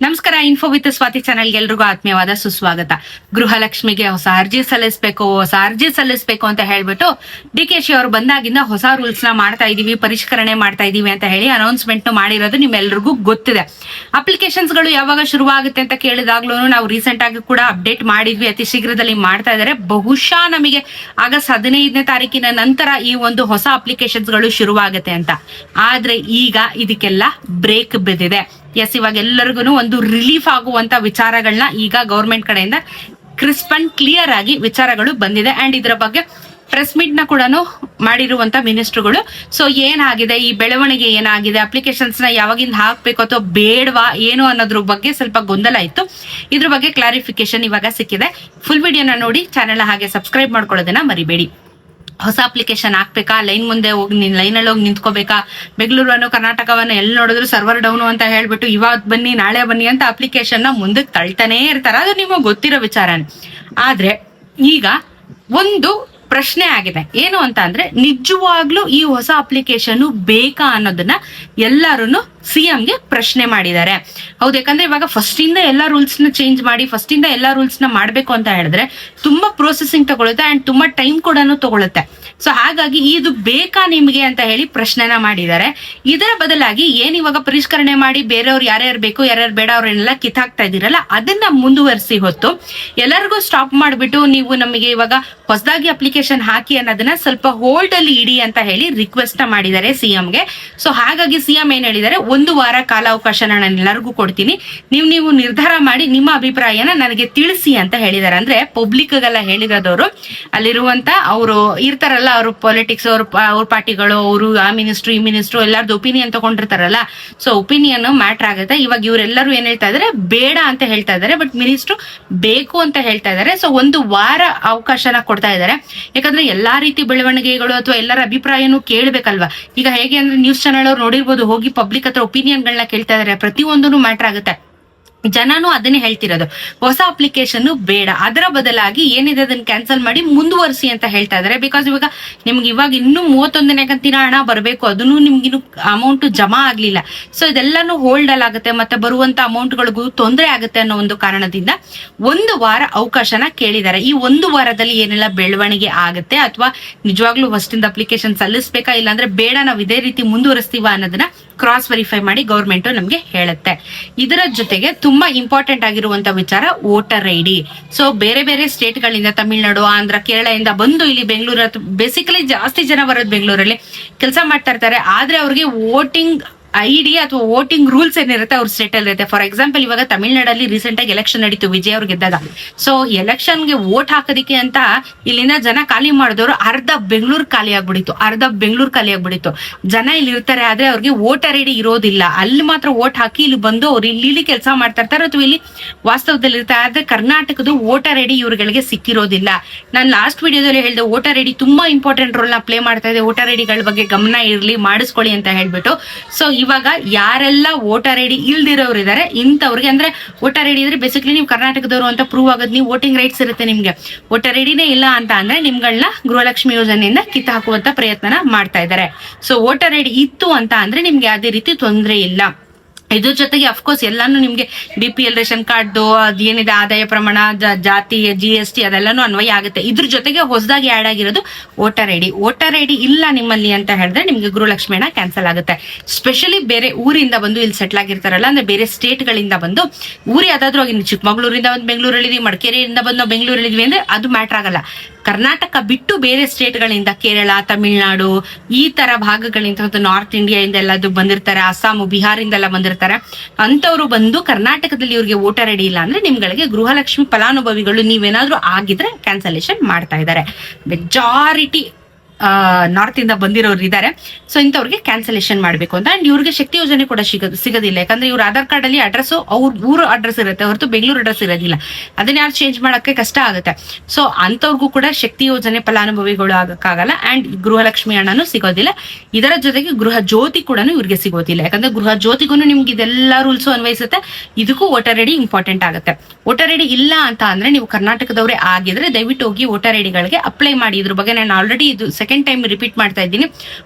ನಮಸ್ಕಾರ. Info with Swati ಚಾನೆಲ್ಗೆ ಎಲ್ರಿಗೂ ಆತ್ಮೀಯವಾದ ಸುಸ್ವಾಗತ. ಗೃಹಲಕ್ಷ್ಮಿಗೆ ಹೊಸ ಅರ್ಜಿ ಸಲ್ಲಿಸಬೇಕು ಅಂತ ಹೇಳ್ಬಿಟ್ಟು DKಶಿ ಅವರು ಬಂದಾಗಿಂದ ಹೊಸ ರೂಲ್ಸ್ ನ ಮಾಡ್ತಾ ಇದೀವಿ, ಪರಿಷ್ಕರಣೆ ಮಾಡ್ತಾ ಇದೀವಿ ಅಂತ ಹೇಳಿ ಅನೌನ್ಸ್ಮೆಂಟ್ ಮಾಡಿರೋದು ನಿಮ್ಮೆಲ್ರಿಗೂ ಗೊತ್ತಿದೆ. ಅಪ್ಲಿಕೇಶನ್ಸ್ ಗಳು ಯಾವಾಗ ಶುರುವಾಗುತ್ತೆ ಅಂತ ಕೇಳಿದಾಗ್ಲೂ ನಾವು ರೀಸೆಂಟ್ ಆಗಿ ಕೂಡ ಅಪ್ಡೇಟ್ ಮಾಡಿದ್ವಿ. ಅತಿ ಶೀಘ್ರದಲ್ಲಿ ಮಾಡ್ತಾ ಇದ್ದಾರೆ. ಬಹುಶಃ ನಮಗೆ ಆಗಸ್ಟ್ 15ನೇ ತಾರೀಕಿನ ನಂತರ ಈ ಒಂದು ಹೊಸ ಅಪ್ಲಿಕೇಶನ್ಸ್ ಗಳು ಶುರುವಾಗುತ್ತೆ ಅಂತ. ಆದ್ರೆ ಈಗ ಇದಕ್ಕೆಲ್ಲ ಬ್ರೇಕ್ ಬಿದ್ದಿದೆ. ಎಸ್, ಇವಾಗ ಎಲ್ಲರಿಗೂ ಒಂದು ರಿಲೀಫ್ ಆಗುವಂತ ವಿಚಾರಗಳನ್ನ ಈಗ ಗವರ್ಮೆಂಟ್ ಕಡೆಯಿಂದ ಕ್ರಿಸ್ಪ್ ಅಂಡ್ ಕ್ಲಿಯರ್ ಆಗಿ ವಿಚಾರಗಳು ಬಂದಿದೆ. ಅಂಡ್ ಇದರ ಬಗ್ಗೆ ಪ್ರೆಸ್ ಮೀಟ್ ನ ಕೂಡ ಮಾಡಿರುವಂತ ಮಿನಿಸ್ಟರ್ಗಳು. ಸೊ ಏನಾಗಿದೆ, ಈ ಬೆಳವಣಿಗೆ ಏನಾಗಿದೆ, ಅಪ್ಲಿಕೇಶನ್ಸ್ ನ ಯಾವಾಗಿಂದ ಹಾಕ್ಬೇಕು ಅಥವಾ ಬೇಡವಾ ಏನು ಅನ್ನೋದ್ರ ಬಗ್ಗೆ ಸ್ವಲ್ಪ ಗೊಂದಲ ಇತ್ತು. ಇದ್ರ ಬಗ್ಗೆ ಕ್ಲಾರಿಫಿಕೇಶನ್ ಇವಾಗ ಸಿಕ್ಕಿದೆ. ಫುಲ್ ವಿಡಿಯೋನ ನೋಡಿ, ಚಾನೆಲ್ ಹಾಗೆ ಸಬ್ಸ್ಕ್ರೈಬ್ ಮಾಡ್ಕೊಳ್ಳೋದನ್ನ ಮರಿಬೇಡಿ. ಹೊಸ ಅಪ್ಲಿಕೇಶನ್ ಹಾಕ್ಬೇಕಾ, ಲೈನ್ ಮುಂದೆ ಹೋಗಿ ಲೈನಲ್ಲಿ ಹೋಗಿ ನಿಂತ್ಕೋಬೇಕಾ, ಬೆಂಗಳೂರನ್ನು ಕರ್ನಾಟಕವನ್ನು ಎಲ್ಲಿ ನೋಡಿದ್ರು ಸರ್ವರ್ ಡೌನು ಅಂತ ಹೇಳ್ಬಿಟ್ಟು ಇವತ್ತು ಬನ್ನಿ ನಾಳೆ ಬನ್ನಿ ಅಂತ ಅಪ್ಲಿಕೇಶನ್ ನ ಮುಂದಕ್ಕೆ ತಳ್ತಾನೆ ಇರ್ತಾರೆ. ಅದು ನಿಮಗೆ ಗೊತ್ತಿರೋ ವಿಚಾರನೇ. ಆದ್ರೆ ಈಗ ಒಂದು ಪ್ರಶ್ನೆ ಆಗಿದೆ. ಏನು ಅಂತ ಅಂದ್ರೆ, ನಿಜವಾಗ್ಲೂ ಈ ಹೊಸ ಅಪ್ಲಿಕೇಶನ್ ಬೇಕಾ ಅನ್ನೋದನ್ನ ಎಲ್ಲರೂ CMಗೆ ಪ್ರಶ್ನೆ ಮಾಡಿದ್ದಾರೆ. ಹೌದು, ಯಾಕಂದ್ರೆ ಇವಾಗ ಫಸ್ಟ್ ಇಂದ ಎಲ್ಲಾ ರೂಲ್ಸ್ ನ ಚೇಂಜ್ ಮಾಡಿ ಫಸ್ಟ್ ಇಂದ ಎಲ್ಲಾ ರೂಲ್ಸ್ ನ ಮಾಡ್ಬೇಕು ಅಂತ ಹೇಳಿದ್ರೆ ತುಂಬಾ ಪ್ರೊಸೆಸಿಂಗ್ ತಗೊಳುತ್ತೆ ಅಂಡ್ ತುಂಬಾ ಟೈಮ್ ಕೂಡ ತಗೊಳುತ್ತೆ. ಸೊ ಹಾಗಾಗಿ ಇದು ಬೇಕಾ ನಿಮ್ಗೆ ಅಂತ ಹೇಳಿ ಪ್ರಶ್ನೆನ ಮಾಡಿದ್ದಾರೆ. ಇದರ ಬದಲಾಗಿ ಏನ್ ಇವಾಗ ಪರಿಷ್ಕರಣೆ ಮಾಡಿ ಬೇರೆಯವ್ರು ಯಾರ್ಯಾರು ಬೇಕು ಯಾರ್ಯಾರು ಬೇಡ ಅವ್ರನ್ನೆಲ್ಲ ಕಿತ್ತಾಕ್ತಾ ಇದೀರಲ್ಲ, ಅದನ್ನ ಮುಂದುವರಿಸಿ ಹೊತ್ತು ಎಲ್ಲರಿಗೂ ಸ್ಟಾಪ್ ಮಾಡ್ಬಿಟ್ಟು ನೀವು ನಮಗೆ ಇವಾಗ ಹೊಸದಾಗಿ ಅಪ್ಲಿಕೇಶನ್ ಹಾಕಿ ಅನ್ನೋದನ್ನ ಸ್ವಲ್ಪ ಹೋಲ್ಡ್ ಅಲ್ಲಿ ಇಡಿ ಅಂತ ಹೇಳಿ ರಿಕ್ವೆಸ್ಟ್ ಮಾಡಿದ್ದಾರೆ CMಗೆ. ಸೊ ಹಾಗಾಗಿ CM ಏನ್ ಹೇಳಿದ್ದಾರೆ, 1 ವಾರ ಕಾಲಾವಕಾಶ ನಾನು ಎಲ್ಲರಿಗೂ ಕೊಡ್ತೀನಿ, ನೀವು ನಿರ್ಧಾರ ಮಾಡಿ ನಿಮ್ಮ ಅಭಿಪ್ರಾಯನ ನನಗೆ ತಿಳಿಸಿ ಅಂತ ಹೇಳಿದ್ದಾರೆ. ಅಂದ್ರೆ ಪಬ್ಲಿಕ್ಗೆಲ್ಲ ಹೇಳಿರೋದವರು, ಅಲ್ಲಿರುವಂತ ಅವರು ಇರ್ತಾರಲ್ಲ, ಅವರು ಪಾಲಿಟಿಕ್ಸ್ ಅವ್ರ ಪಾರ್ಟಿಗಳು, ಅವರು ಆ ಮಿನಿಸ್ಟ್ರು ಈ ಮಿನಿಸ್ಟ್ರು ಎಲ್ಲಾರ್ದು ಒಪಿನಿಯನ್ ತಗೊಂಡಿರ್ತಾರಲ್ಲ. ಸೊ ಒಪಿನಿಯನ್ ಮ್ಯಾಟರ್ ಆಗುತ್ತೆ. ಇವಾಗ ಇವರೆಲ್ಲರೂ ಏನ್ ಹೇಳ್ತಾ ಇದಾರೆ, ಬೇಡ ಅಂತ ಹೇಳ್ತಾ ಇದಾರೆ, ಬಟ್ ಮಿನಿಸ್ಟ್ರು ಬೇಕು ಅಂತ ಹೇಳ್ತಾ ಇದಾರೆ. ಸೊ 1 ವಾರ ಅವಕಾಶನ ಕೊಡ್ತಾ ಇದಾರೆ. ಯಾಕಂದ್ರೆ ಎಲ್ಲಾ ರೀತಿ ಬೆಳವಣಿಗೆಗಳು ಅಥವಾ ಎಲ್ಲರ ಅಭಿಪ್ರಾಯನೂ ಕೇಳ್ಬೇಕಲ್ವಾ. ಈಗ ಹೇಗೆ ಅಂದ್ರೆ ನ್ಯೂಸ್ ಚಾನೆಲ್ ಅವ್ರು ನೋಡಿರ್ಬೋದು, ಹೋಗಿ ಪಬ್ಲಿಕ್ ಹತ್ರ ಒಪಿನಿಯನ್ ಗಳನ್ನ ಕೇಳ್ತಾ ಇದಾರೆ. ಪ್ರತಿಯೊಂದೂ ಮ್ಯಾಟರ್ ಆಗುತ್ತೆ. ಜನನು ಅದನ್ನೇ ಹೇಳ್ತಿರೋದು, ಹೊಸ ಅಪ್ಲಿಕೇಶನ್ ಬೇಡ, ಅದರ ಬದಲಾಗಿ ಏನಿದೆ ಅದನ್ನ ಕ್ಯಾನ್ಸಲ್ ಮಾಡಿ ಮುಂದುವರಿಸಿ ಅಂತ ಹೇಳ್ತಾ ಇದಾರೆ. ಬಿಕಾಸ್ ಇವಾಗ ನಿಮ್ಗೆ ಇವಾಗ ಇನ್ನೂ 31ನೇ ಕಂತಿನ ಹಣ ಬರಬೇಕು, ಅದನ್ನು ನಿಮ್ಗಿನ್ನು ಅಮೌಂಟ್ ಜಮಾ ಆಗ್ಲಿಲ್ಲ. ಸೊ ಇದೆಲ್ಲಾನು ಹೋಲ್ಡ್ ಅಲ್ಲಿ ಆಗುತ್ತೆ, ಮತ್ತೆ ಬರುವಂತ ಅಮೌಂಟ್ಗಳಿಗೂ ತೊಂದರೆ ಆಗುತ್ತೆ ಅನ್ನೋ ಒಂದು ಕಾರಣದಿಂದ 1 ವಾರ ಅವಕಾಶನ ಕೇಳಿದ್ದಾರೆ. ಈ 1 ವಾರದಲ್ಲಿ ಏನೆಲ್ಲ ಬೆಳವಣಿಗೆ ಆಗುತ್ತೆ, ಅಥವಾ ನಿಜವಾಗ್ಲೂ ಫಸ್ಟ್ ಇಂದ ಅಪ್ಲಿಕೇಶನ್ ಸಲ್ಲಿಸ್ಬೇಕಾ, ಇಲ್ಲಾಂದ್ರೆ ಬೇಡ ನಾವು ಇದೇ ರೀತಿ ಮುಂದುವರಿಸ್ತೀವ ಅನ್ನೋದನ್ನ ಕ್ರಾಸ್ ವೆರಿಫೈ ಮಾಡಿ ಗವರ್ಮೆಂಟ್ ನಮ್ಗೆ ಹೇಳುತ್ತೆ. ಇದರ ಜೊತೆಗೆ ತುಂಬಾ ಇಂಪಾರ್ಟೆಂಟ್ ಆಗಿರುವಂತ ವಿಚಾರ ವೋಟರ್ ID. ಸೊ ಬೇರೆ ಬೇರೆ ಸ್ಟೇಟ್ ಗಳಿಂದ, ತಮಿಳ್ನಾಡು, ಆಂಧ್ರ, ಕೇರಳದಿಂದ ಬಂದು ಇಲ್ಲಿ ಬೆಂಗಳೂರು, ಬೇಸಿಕಲಿ ಜಾಸ್ತಿ ಜನ ಬರೋದು ಬೆಂಗಳೂರಲ್ಲಿ ಕೆಲಸ ಮಾಡ್ತಾ ಇರ್ತಾರೆ. ಆದ್ರೆ ಅವ್ರಿಗೆ ವೋಟಿಂಗ್ ID ಅಥವಾ ವೋಟಿಂಗ್ ರೂಲ್ಸ್ ಏನಿರುತ್ತೆ ಅವ್ರ ಸ್ಟೇಟ್ ಅಲ್ಲಿ ಇರುತ್ತೆ. ಫಾರ್ ಎಕ್ಸಾಂಪಲ್, ಇವಾಗ ತಮಿಳ್ನಾಡಲ್ಲಿ ರೀಸೆಂಟ್ ಆಗಿ ಎಲೆಕ್ಷನ್ ನಡೀತು, ವಿಜಯ್ ಅವ್ರು ಗೆದ್ದಾಗ. ಸೊ ಎಲೆಕ್ಷನ್ಗೆ ವೋಟ್ ಹಾಕೋದಿಕ್ಕೆ ಅಂತ ಇಲ್ಲಿಂದ ಜನ ಖಾಲಿ ಮಾಡಿದವರು ಅರ್ಧ ಬೆಂಗಳೂರು ಖಾಲಿ ಆಗ್ಬಿಡಿತ್ತು. ಜನ ಇಲ್ಲಿ ಇರ್ತಾರೆ, ಆದ್ರೆ ಅವ್ರಿಗೆ ವೋಟರ್ ID ಇರೋದಿಲ್ಲ. ಅಲ್ಲಿ ಮಾತ್ರ ವೋಟ್ ಹಾಕಿ ಇಲ್ಲಿ ಬಂದು ಅವ್ರು ಇಲ್ಲಿ ಕೆಲಸ ಮಾಡ್ತಾ ಇರ್ತಾರೆ ಅಥವಾ ಇಲ್ಲಿ ವಾಸ್ತವದಲ್ಲಿ ಇರ್ತಾರೆ. ಆದ್ರೆ ಕರ್ನಾಟಕದ ವೋಟರ್ ID ಇವ್ರುಗಳಿಗೆ ಸಿಕ್ಕಿರೋದಿಲ್ಲ. ನಾನು ಲಾಸ್ಟ್ ವಿಡಿಯೋದಲ್ಲಿ ಹೇಳಿದೆ, ವೋಟರ್ ID ತುಂಬಾ ಇಂಪಾರ್ಟೆಂಟ್ ರೋಲ್ ನ ಪ್ಲೇ ಮಾಡ್ತಾ ಇದೆ. ವೋಟರ್ ID ಗಳ ಬಗ್ಗೆ ಗಮನ ಇರ್ಲಿ, ಮಾಡಿಸ್ಕೊಳ್ಳಿ ಅಂತ ಹೇಳ್ಬಿಟ್ಟು. ಸೊ ಇವಾಗ ಯಾರೆಲ್ಲ ವೋಟರ್ ID ಇಲ್ದಿರೋರು ಇದಾರೆ, ಇಂಥವ್ರಿಗೆ, ಅಂದ್ರೆ ವೋಟರ್ ID ಇದ್ರೆ ಬೇಸಿಕಲಿ ನೀವು ಕರ್ನಾಟಕದವರು ಅಂತ ಪ್ರೂವ್ ಆಗೋದು, ನೀವು ವೋಟಿಂಗ್ ರೈಟ್ಸ್ ಇರುತ್ತೆ ನಿಮ್ಗೆ. ವೋಟರ್ ಐಡಿನೇ ಇಲ್ಲ ಅಂತ ಅಂದ್ರೆ ನಿಮ್ಗಳನ್ನ ಗೃಹಲಕ್ಷ್ಮಿ ಯೋಜನೆಯಿಂದ ಕಿತ್ತು ಹಾಕುವಂತ ಪ್ರಯತ್ನ ಮಾಡ್ತಾ ಇದ್ದಾರೆ. ಸೊ ವೋಟರ್ ID ಇತ್ತು ಅಂತ ಅಂದ್ರೆ ನಿಮ್ಗೆ ಯಾವುದೇ ರೀತಿ ತೊಂದರೆ ಇಲ್ಲ. ಇದ್ರ ಜೊತೆಗೆ ಅಫ್ಕೋರ್ಸ್ ಎಲ್ಲಾನು ನಿಮ್ಗೆ BPL ರೇಷನ್ ಕಾರ್ಡ್, ಅದೇನಿದೆ ಆದಾಯ ಪ್ರಮಾಣ, ಜಾತಿ, GST ಅದೆಲ್ಲಾನು ಅನ್ವಯ ಆಗುತ್ತೆ. ಇದ್ರ ಜೊತೆಗೆ ಹೊಸದಾಗಿ ಆಡ್ ಆಗಿರೋದು ವೋಟರ್ ID ಇಲ್ಲ ನಿಮ್ಮಲ್ಲಿ ಅಂತ ಹೇಳಿದ್ರೆ ನಿಮ್ಗೆ ಗೃಹಲಕ್ಷ್ಮಿ ಹಣ ಕ್ಯಾನ್ಸಲ್ ಆಗುತ್ತೆ. ಸ್ಪೆಷಲಿ ಬೇರೆ ಊರಿಂದ ಬಂದು ಇಲ್ಲಿ ಸೆಟ್ಲ್ ಆಗಿರ್ತಾರಲ್ಲ, ಅಂದ್ರೆ ಬೇರೆ ಸ್ಟೇಟ್ ಗಳಿಂದ ಬಂದು, ಊರು ಯಾವ್ದಾದ್ರು ಆಗಿ ಚಿಕ್ಕಮಗಳೂರಿಂದ ಬಂದು ಬೆಂಗಳೂರಲ್ಲಿ, ಮಡಿಕೇರಿಯಿಂದ ಬಂದು ನಾವು ಬೆಂಗಳೂರಲ್ಲಿ ಅಂದ್ರೆ ಅದು ಮ್ಯಾಟರ್ ಆಗಲ್ಲ. ಕರ್ನಾಟಕ ಬಿಟ್ಟು ಬೇರೆ ಸ್ಟೇಟ್ ಗಳಿಂದ, ಕೇರಳ, ತಮಿಳ್ನಾಡು ಈ ತರ ಭಾಗಗಳಿಂದ, ನಾರ್ತ್ ಇಂಡಿಯಾದಿಂದ ಎಲ್ಲಾದ್ರೂ ಬಂದಿರ್ತಾರೆ, ಅಸ್ಸಾಂ, ಬಿಹಾರಿಂದ ಎಲ್ಲ ಬಂದಿರ್ತಾರೆ. ಅಂತವ್ರು ಬಂದು ಕರ್ನಾಟಕದಲ್ಲಿ ಇವ್ರಿಗೆ ವೋಟರ್ ID ಇಲ್ಲ ಅಂದ್ರೆ ನಿಮ್ಗಳಿಗೆ ಗೃಹಲಕ್ಷ್ಮಿ ಫಲಾನುಭವಿಗಳು ನೀವೇನಾದ್ರೂ ಆಗಿದ್ರೆ ಕ್ಯಾನ್ಸಲೇಷನ್ ಮಾಡ್ತಾ ಇದ್ದಾರೆ. ಮೆಜಾರಿಟಿ ನಾರ್ತ್ ಇಂದ ಬಂದಿರೋರು ಇದ್ದಾರೆ. ಸೊ ಇಂಥವ್ರಿಗೆ ಕ್ಯಾನ್ಸಲೇಷನ್ ಮಾಡ್ಬೇಕು ಅಂತ. ಅಂಡ್ ಇವ್ರಿಗೆ ಶಕ್ತಿ ಯೋಜನೆ ಕೂಡ ಸಿಗೋದಿಲ್ಲ. ಯಾಕಂದ್ರೆ ಇವ್ರ ಆಧಾರ್ ಕಾರ್ಡ್ ಅಲ್ಲಿ ಅಡ್ರೆಸ್ ಅವ್ರ ಊರು ಅಡ್ರೆಸ್ ಇರುತ್ತೆ, ಹೊರತು ಬೆಂಗಳೂರು ಅಡ್ರೆಸ್ ಇರೋದಿಲ್ಲ. ಅದನ್ನ ಯಾರು ಚೇಂಜ್ ಮಾಡಕ್ಕೆ ಕಷ್ಟ ಆಗುತ್ತೆ. ಸೊ ಅಂತವ್ರಿಗೂ ಕೂಡ ಶಕ್ತಿ ಯೋಜನೆ ಫಲಾನುಭವಿಗಳು ಆಗಕ್ಕಾಗಲ್ಲ. ಅಂಡ್ ಗೃಹಲಕ್ಷ್ಮಿ ಹಣನು ಸಿಗೋದಿಲ್ಲ. ಇದರ ಜೊತೆಗೆ ಗೃಹ ಜ್ಯೋತಿ ಕೂಡ ಇವ್ರಿಗೆ ಸಿಗೋದಿಲ್ಲ. ಯಾಕಂದ್ರೆ ಗೃಹ ಜ್ಯೋತಿಗೂ ನಿಮ್ಗೆ ಇದೆಲ್ಲಾ ರೂಲ್ಸ್ ಅನ್ವಯಿಸುತ್ತೆ. ಇದಕ್ಕೂ ವೋಟರ್ ID ಇಂಪಾರ್ಟೆಂಟ್ ಆಗುತ್ತೆ. ವೋಟರ್ ID ಇಲ್ಲ ಅಂತ ಅಂದ್ರೆ ನೀವು ಕರ್ನಾಟಕದವರೇ ಆಗಿದ್ರೆ ದಯವಿಟ್ಟು ಹೋಗಿ ವೋಟರ್ ID ಗಳಿಗೆ ಅಪ್ಲೈ ಮಾಡಿ. ಇದ್ರ ಬಗ್ಗೆ ನಾನು ಆಲ್ರೆಡಿ ಇದು ಸೆಕೆಂಡ್ ಟೈಮ್ ರಿಪೀಟ್ ಮಾಡ್ತಾ ಇದ್ದೀನಿ,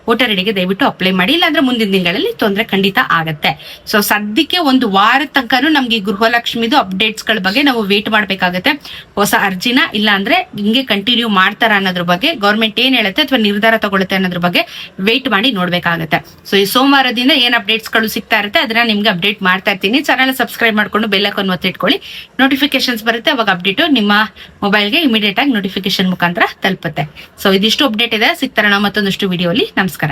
ವೋಟರ್ ಐಡಿಗೆ ದಯವಿಟ್ಟು ಅಪ್ಲೈ ಮಾಡಿ, ಇಲ್ಲಾಂದ್ರೆ ಮುಂದಿನ ದಿನಗಳಲ್ಲಿ ತೊಂದರೆ ಖಂಡಿತ ಆಗತ್ತೆ. ಸೊ ಸದ್ಯಕ್ಕೆ ಒಂದು ವಾರದ ತನಕನೂ ನಮ್ಗೆ ಈ ಗೃಹಲಕ್ಷ್ಮಿದು ಅಪ್ಡೇಟ್ಸ್ ಗಳ ಬಗ್ಗೆ ನಾವು ವೇಟ್ ಮಾಡ್ಬೇಕಾಗತ್ತೆ. ಹೊಸ ಅರ್ಜಿನ ಇಲ್ಲ ಅಂದ್ರೆ ಹಿಂಗೆ ಕಂಟಿನ್ಯೂ ಮಾಡ್ತಾರ ಅನ್ನೋದ್ರ ಬಗ್ಗೆ ಗೌರ್ಮೆಂಟ್ ಏನ್ ಹೇಳುತ್ತೆ ಅಥವಾ ನಿರ್ಧಾರ ತಗೊಳುತ್ತೆ ಅನ್ನೋದ್ರ ಬಗ್ಗೆ ವೇಟ್ ಮಾಡಿ ನೋಡ್ಬೇಕಾಗತ್ತೆ. ಸೊ ಈ ಸೋಮವಾರದಿಂದ ಏನ್ ಅಪ್ಡೇಟ್ಸ್ ಗಳು ಸಿಗ್ತಾ ಇರುತ್ತೆ ಅದನ್ನ ನಿಮ್ಗೆ ಅಪ್ಡೇಟ್ ಮಾಡ್ತಾ ಇರ್ತೀನಿ. ಚಾನಲ್ ಸಬ್ಸ್ಕ್ರೈಬ್ ಮಾಡ್ಕೊಂಡು ಬೆಲ್ ಐಕಾನ್ ಒತ್ತಿಟ್ಕೊಳ್ಳಿ, ನೋಟಿಫಿಕೇಶನ್ಸ್ ಬರುತ್ತೆ, ಅವಾಗ ಅಪ್ಡೇಟ್ ನಿಮ್ಮ ಮೊಬೈಲ್ಗೆ ಇಮಿಡಿಯೇಟ್ ಆಗಿ ನೋಟಿಫಿಕೇಶನ್ ಮುಖಾಂತರ ತಲುಪುತ್ತೆ. ಸೊ ಇದಿಷ್ಟು ಅಪ್ಡೇಟ್ ಇದೆ, ಸಿಗ್ತಾರ ಮತ್ತೊಂದಷ್ಟು ವಿಡಿಯೋಲಿ. ನಮಸ್ಕಾರ.